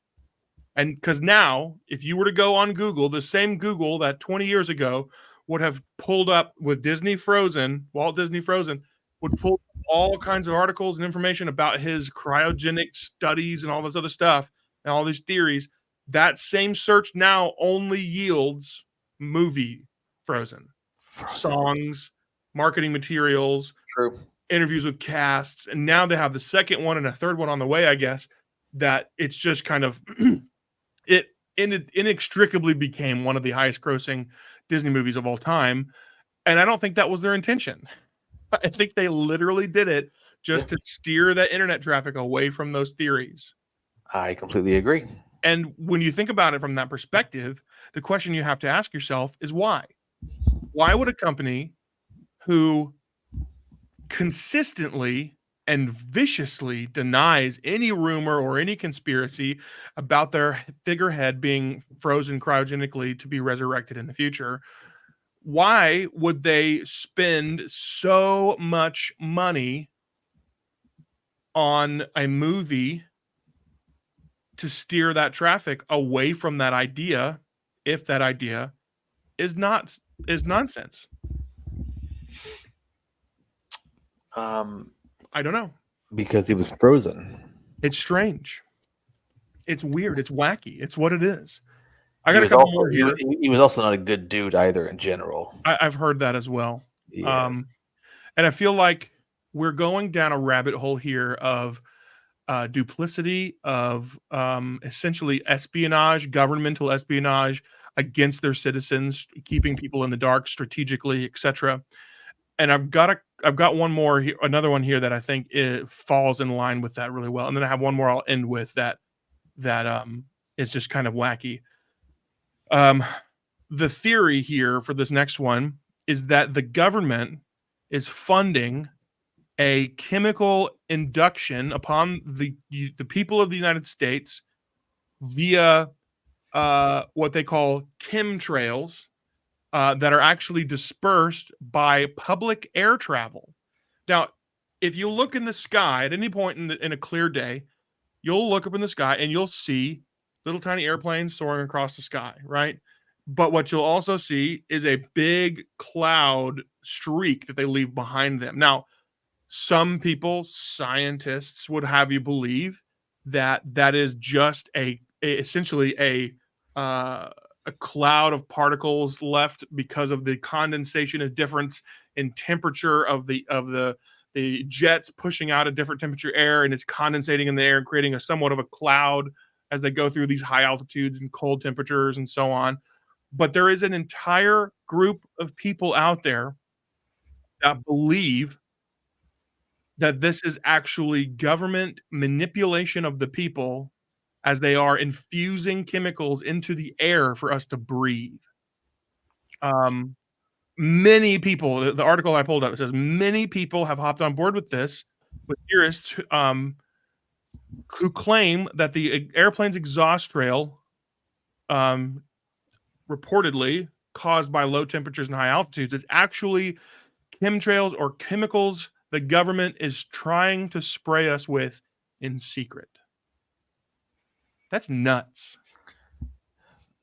Speaker 1: And because now, if you were to go on Google, the same Google that 20 years ago would have pulled up with Walt Disney Frozen, would pull all kinds of articles and information about his cryogenic studies and all this other stuff and all these theories. That same search now only yields movie Frozen,
Speaker 3: Frozen.
Speaker 1: songs, marketing materials,
Speaker 3: True.
Speaker 1: interviews with casts, and now they have the second one and a third one on the way, I guess, that it's just kind of it inextricably became one of the highest grossing Disney movies of all time. And I don't think that was their intention. I think they literally did it just to steer that internet traffic away from those theories.
Speaker 3: I completely agree.
Speaker 1: And when you think about it from that perspective, the question you have to ask yourself is why? Why would a company who consistently and viciously denies any rumor or any conspiracy about their figurehead being frozen cryogenically to be resurrected in the future, why would they spend so much money on a movie to steer that traffic away from that idea if that idea is nonsense? I don't know.
Speaker 3: Because he was frozen.
Speaker 1: It's strange. It's weird. It's wacky. It's what it is. I
Speaker 3: He
Speaker 1: got a
Speaker 3: was
Speaker 1: couple
Speaker 3: also
Speaker 1: more here.
Speaker 3: he was also not a good dude either in general.
Speaker 1: I've heard that as well.
Speaker 3: Yeah.
Speaker 1: And I feel like we're going down a rabbit hole here of duplicity, of essentially espionage, governmental espionage against their citizens, keeping people in the dark strategically, etc. And I've got one more here, another one here that I think it falls in line with that really well. And then I have one more I'll end with that is just kind of wacky. The theory here for this next one is that the government is funding a chemical induction upon the people of the United States via what they call ChemTrails that are actually dispersed by public air travel. Now, if you look in the sky at any point in a clear day, you'll look up in the sky and you'll see little tiny airplanes soaring across the sky, right? But what you'll also see is a big cloud streak that they leave behind them. Now, some people, scientists, would have you believe that that is just essentially a cloud of particles left because of the condensation and difference in temperature of the jets pushing out a different temperature air, and it's condensating in the air and creating a somewhat of a cloud as they go through these high altitudes and cold temperatures and so on. But there is an entire group of people out there that believe that this is actually government manipulation of the people as they are infusing chemicals into the air for us to breathe. Many people, the article I pulled up, it says many people have hopped on board with this, with theorists who claim that the airplane's exhaust trail, reportedly caused by low temperatures and high altitudes, is actually chemtrails or chemicals the government is trying to spray us with in secret. That's nuts.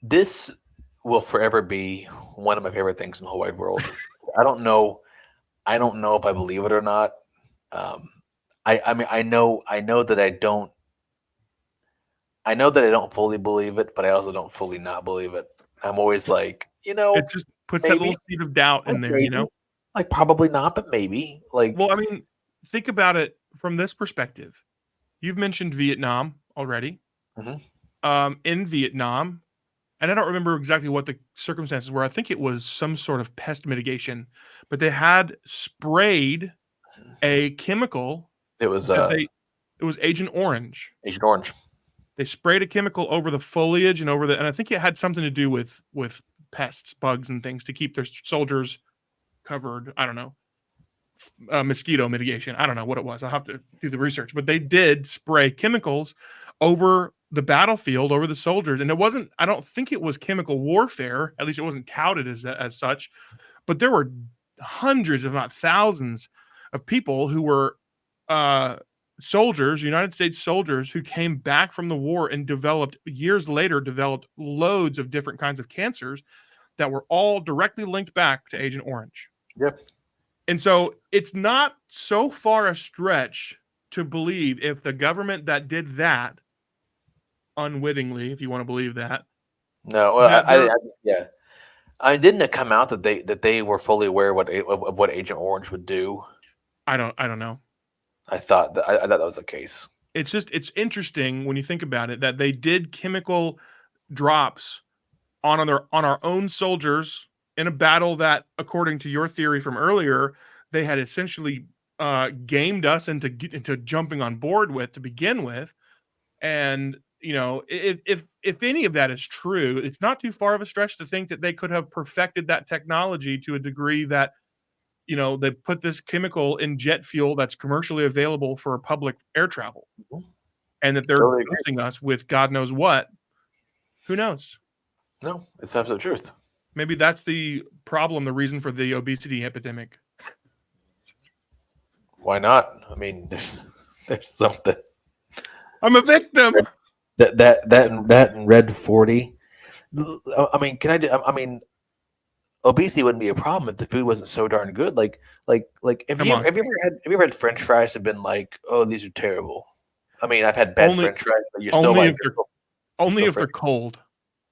Speaker 3: This will forever be one of my favorite things in the whole wide world. I don't know if I believe it or not. I mean, I know that I don't. I know that I don't fully believe it, but I also don't fully not believe it. I'm always like,
Speaker 1: It just puts that little seed of doubt in there,
Speaker 3: maybe, like probably not, but maybe. Like,
Speaker 1: well, I mean, think about it from this perspective. You've mentioned Vietnam already. In Vietnam, and I don't remember exactly what the circumstances were. I think it was some sort of pest mitigation, but they had sprayed a chemical.
Speaker 3: it was
Speaker 1: It was Agent Orange.
Speaker 3: Agent Orange.
Speaker 1: They sprayed a chemical over the foliage and and I think it had something to do with pests, bugs, and things to keep their soldiers covered. I don't know. Mosquito mitigation. I don't know what it was. I'll have to do the research, but they did spray chemicals over the battlefield, over the soldiers. And I don't think it was chemical warfare. At least it wasn't touted as such, but there were hundreds, if not thousands of people who were, soldiers, United States soldiers who came back from the war and years later developed loads of different kinds of cancers that were all directly linked back to Agent Orange.
Speaker 3: Yep.
Speaker 1: And so it's not so far a stretch to believe if the government that did that unwittingly, if you want to believe that.
Speaker 3: No, didn't it come out that they were fully aware of what Agent Orange would do?
Speaker 1: I don't know.
Speaker 3: I thought that was the case.
Speaker 1: It's interesting when you think about it that they did chemical drops on our own soldiers in a battle that, according to your theory from earlier, they had essentially gamed us into jumping on board with to begin with. And if any of that is true, it's not too far of a stretch to think that they could have perfected that technology to a degree that they put this chemical in jet fuel that's commercially available for public air travel, and that they're
Speaker 4: Totally agree.
Speaker 1: dosing us with God knows what. Who knows?
Speaker 4: No, it's absolute truth.
Speaker 1: Maybe that's the problem, the reason for the obesity epidemic.
Speaker 4: Why not? I mean, there's something.
Speaker 1: I'm a victim.
Speaker 4: That and Red 40. I mean, I mean, obesity wouldn't be a problem if the food wasn't so darn good. Like, have you ever had French fries and been like, oh, these are terrible? I mean, I've had bad French fries, but you're still like,
Speaker 1: only if they're cold.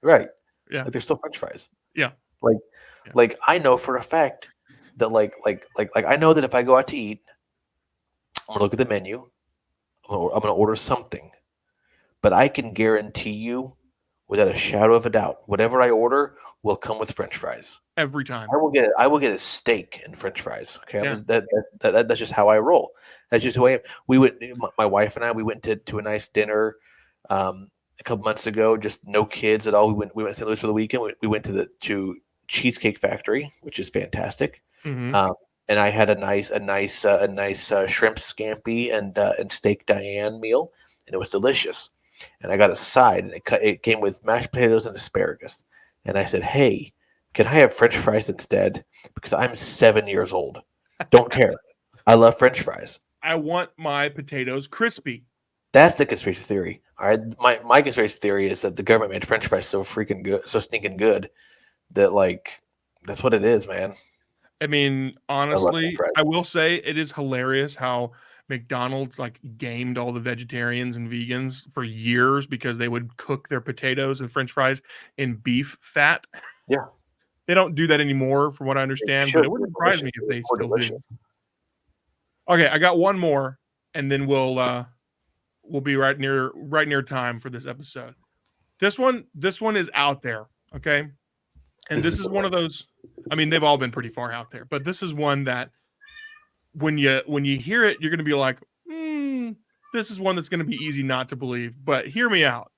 Speaker 4: Right.
Speaker 1: Yeah.
Speaker 4: Like they're still French fries.
Speaker 1: Yeah.
Speaker 4: Like I know for a fact that like I know that if I go out to eat, I'm gonna look at the menu. I'm gonna order something, but I can guarantee you, without a shadow of a doubt, whatever I order will come with French fries
Speaker 1: every time.
Speaker 4: I will get a steak and French fries. Okay,
Speaker 1: Yeah.
Speaker 4: That's just how I roll. That's just who I am. We went, my wife and I, we went to a nice dinner a couple months ago. Just no kids at all. We went to St. Louis for the weekend. We went to Cheesecake Factory, which is fantastic.
Speaker 1: Mm-hmm.
Speaker 4: And I had a nice shrimp scampi and steak Diane meal, and it was delicious. And I got a side, and it came with mashed potatoes and asparagus. And I said, "Hey, can I have French fries instead? Because I'm 7 years old. Don't care. I love French fries.
Speaker 1: I want my potatoes crispy."
Speaker 4: That's the conspiracy theory. All right, my conspiracy theory is that the government made French fries so freaking good, so stinking good, that that's what it is, man.
Speaker 1: I mean, honestly, I will say it is hilarious how McDonald's gamed all the vegetarians and vegans for years because they would cook their potatoes and French fries in beef fat.
Speaker 4: Yeah.
Speaker 1: They don't do that anymore, from what I understand, but it wouldn't surprise me if they still do. Okay, I got one more, and then we'll be right near time for this episode. This one is out there, okay? And this is one of those. I mean, they've all been pretty far out there, but this is one that when you hear it, you're going to be like, this is one that's going to be easy not to believe. But hear me out.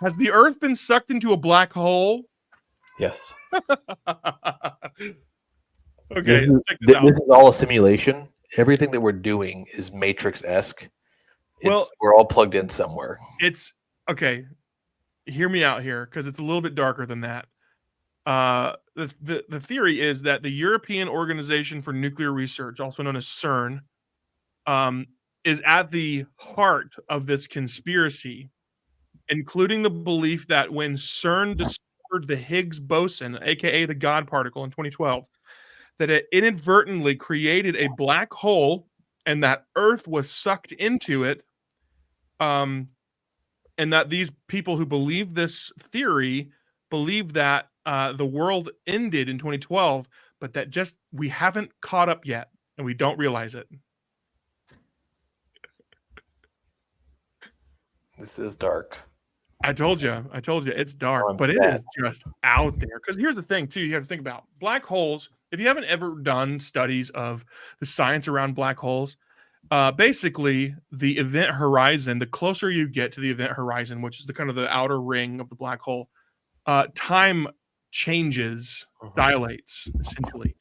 Speaker 1: Has the Earth been sucked into a black hole?
Speaker 4: Yes.
Speaker 1: Okay.
Speaker 4: This is all a simulation. Everything that we're doing is Matrix-esque. Well, we're all plugged in somewhere.
Speaker 1: It's okay. Hear me out here, because it's a little bit darker than that. The theory is that the European Organization for Nuclear Research, also known as CERN, is at the heart of this conspiracy, including the belief that when CERN discovered the Higgs boson, aka the God particle, in 2012, that it inadvertently created a black hole and that Earth was sucked into it. And that these people who believe this theory believe that the world ended in 2012, but that just we haven't caught up yet and we don't realize it.
Speaker 4: This is dark.
Speaker 1: I told you it's dark, but it is just out there. Because here's the thing, too, you have to think about black holes. If you haven't ever done studies of the science around black holes, basically the event horizon, the closer you get to the event horizon, which is the kind of the outer ring of the black hole, time changes, dilates essentially,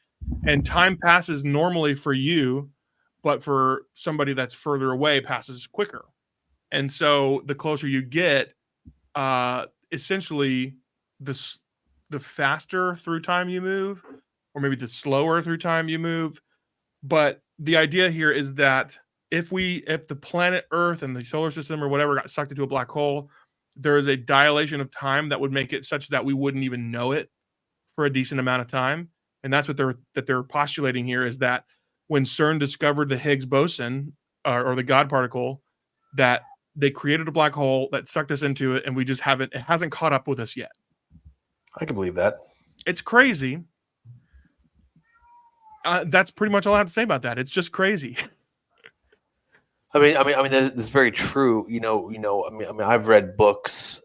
Speaker 1: and time passes normally for you, but for somebody that's further away passes quicker. And so the closer you get, essentially the faster through time you move, or maybe the slower through time you move. But the idea here is that if the planet Earth and the solar system or whatever got sucked into a black hole, there is a dilation of time that would make it such that we wouldn't even know it for a decent amount of time. And that's what they're postulating here, is that when CERN discovered the Higgs boson or the God particle, that they created a black hole that sucked us into it, and it hasn't caught up with us yet.
Speaker 4: I can believe that.
Speaker 1: It's crazy. That's pretty much all I have to say about that. It's just crazy.
Speaker 4: I mean, that's very true. I mean, I've read books,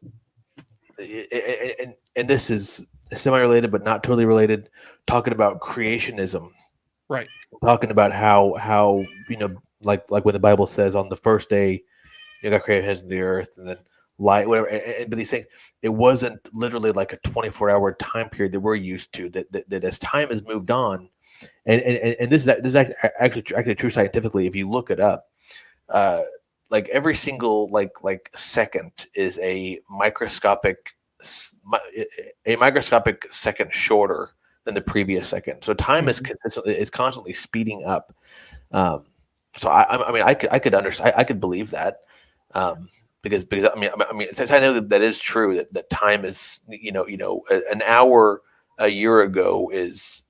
Speaker 4: and this is semi-related but not totally related, talking about creationism,
Speaker 1: Right.
Speaker 4: talking about how like when the Bible says on the first day God created heavens and the earth, and then light, whatever. But these things, it wasn't literally like a 24-hour time period that we're used to. That as time has moved on, and this is actually true scientifically. If you look it up, like every single like second is a microscopic second shorter than the previous second. So time is constantly speeding up. So I mean I could understand, I could believe that, because I mean since I know that is true, that time is an hour a year ago is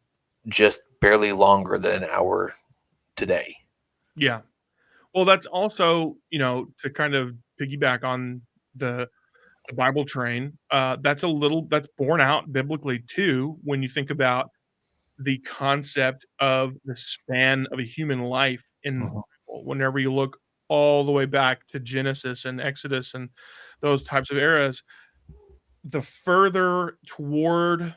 Speaker 4: just barely longer than an hour today.
Speaker 1: Yeah. Well, that's also, to kind of piggyback on the Bible train, that's borne out biblically too when you think about the concept of the span of a human life in the
Speaker 4: Mhm.
Speaker 1: Bible. Whenever you look all the way back to Genesis and Exodus and those types of eras, the further toward,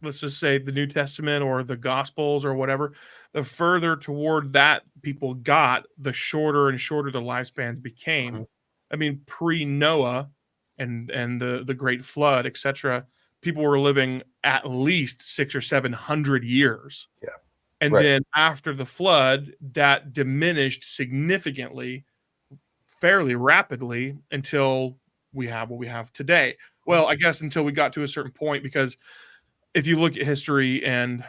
Speaker 1: let's just say, the New Testament or the Gospels or whatever, the further toward that people got, the shorter and shorter the lifespans became.
Speaker 4: Mhm.
Speaker 1: I mean, pre-Noah and the Great Flood, etc., people were living at least 600 or 700 years.
Speaker 4: Yeah.
Speaker 1: And
Speaker 4: Right.
Speaker 1: then after the flood, that diminished significantly, fairly rapidly, until we have what we have today. Well, I guess until we got to a certain point, because if you look at history and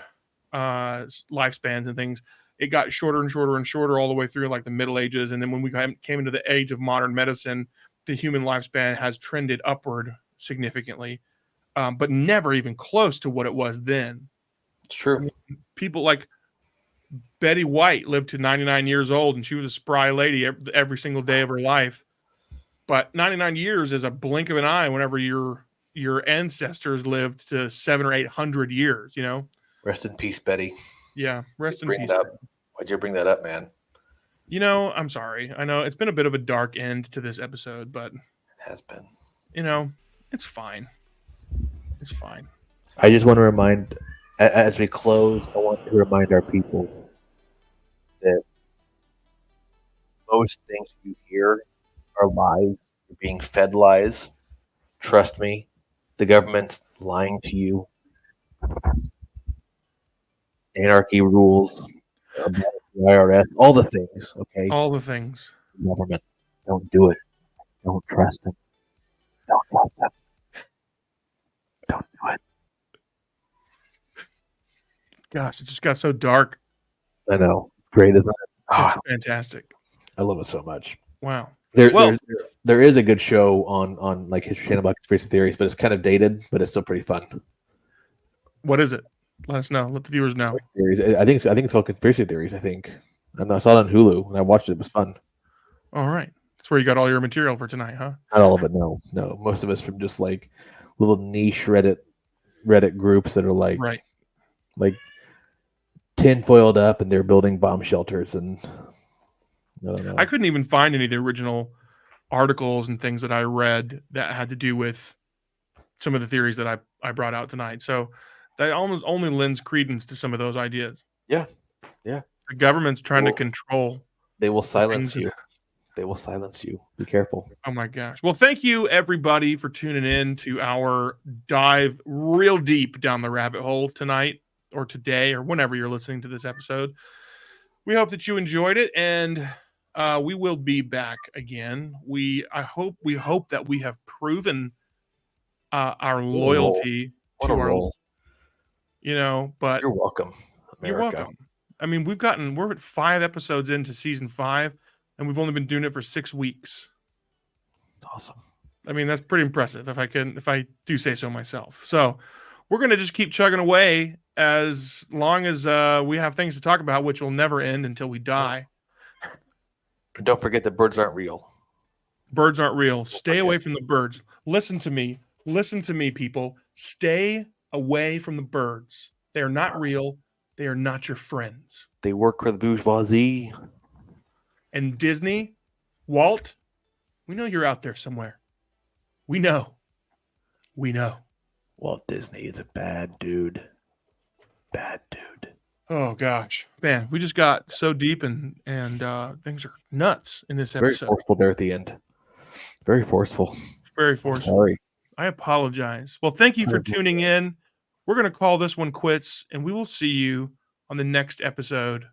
Speaker 1: lifespans and things, it got shorter and shorter and shorter all the way through like the Middle Ages, and then when we came into the age of modern medicine, the human lifespan has trended upward significantly, but never even close to what it was then.
Speaker 4: It's
Speaker 1: I
Speaker 4: true.
Speaker 1: mean, people like Betty White lived to 99 years old, and she was a spry lady every single day of her life. But 99 years is a blink of an eye whenever your ancestors lived to 700 or 800 years,
Speaker 4: Rest in peace, Betty.
Speaker 1: Yeah, rest in
Speaker 4: Bring
Speaker 1: peace.
Speaker 4: it up. Why'd you bring that up, man?
Speaker 1: I'm sorry. I know it's been a bit of a dark end to this episode, but
Speaker 4: It has been.
Speaker 1: it's fine. It's fine.
Speaker 4: I just want to remind, as we close, I want to remind our people that most things you hear are lies. You're being fed lies. Trust me, the government's lying to you. Anarchy rules, the IRS, all the things. Okay,
Speaker 1: All the things.
Speaker 4: government, don't do it. Don't trust them. Don't trust them. Don't do it.
Speaker 1: Gosh, it just got so dark.
Speaker 4: I know. It's great, isn't it?
Speaker 1: It's
Speaker 4: Ah,
Speaker 1: fantastic.
Speaker 4: I love it so much.
Speaker 1: Wow.
Speaker 4: There,
Speaker 1: Well,
Speaker 4: there is a good show on like History Channel about conspiracy theories, but it's kind of dated, but it's still pretty fun.
Speaker 1: what is it? Let us know. Let the viewers know.
Speaker 4: Theories. I think it's called Conspiracy Theories. I think. And I saw it on Hulu and I watched it. It was fun.
Speaker 1: All right. That's where you got all your material for tonight, huh?
Speaker 4: Not all of it. No. Most of it's from just like little niche Reddit groups that are like
Speaker 1: Right.
Speaker 4: tinfoiled up and they're building bomb shelters and I don't know.
Speaker 1: I couldn't even find any of the original articles and things that I read that had to do with some of the theories that I brought out tonight. So that almost only lends credence to some of those ideas.
Speaker 4: Yeah. Yeah.
Speaker 1: The government's trying to
Speaker 4: Well,
Speaker 1: control
Speaker 4: They will silence
Speaker 1: things.
Speaker 4: you. They will silence you. Be careful.
Speaker 1: Oh my gosh. Well, thank you everybody for tuning in to our dive real deep down the rabbit hole tonight or today or whenever you're listening to this episode. We hope that you enjoyed it, and we will be back again. We hope that we have proven our
Speaker 4: What a
Speaker 1: loyalty
Speaker 4: What a
Speaker 1: to our,
Speaker 4: roll.
Speaker 1: but
Speaker 4: You're welcome,
Speaker 1: you're
Speaker 4: America.
Speaker 1: welcome. I mean, we're at 5 episodes into season 5, and we've only been doing it for 6 weeks.
Speaker 4: Awesome.
Speaker 1: I mean, that's pretty impressive if I do say so myself. So we're going to just keep chugging away as long as we have things to talk about, which will never end until we die.
Speaker 4: And don't forget that birds aren't real.
Speaker 1: Birds aren't real. Stay away from the birds. Listen to me. Listen to me, people. Stay away from the birds. They are not real. They are not your friends.
Speaker 4: They work for the bourgeoisie.
Speaker 1: And Disney, Walt, we know you're out there somewhere. We know. We know.
Speaker 4: Walt Disney is a bad dude. Bad dude.
Speaker 1: Oh gosh, man, we just got so deep and things are nuts in this
Speaker 4: Very
Speaker 1: episode.
Speaker 4: forceful there at the end. Very forceful.
Speaker 1: Very
Speaker 4: I'm
Speaker 1: forceful.
Speaker 4: sorry.
Speaker 1: I apologize. Well, thank you for tuning in. We're going to call this one quits, and we will see you on the next episode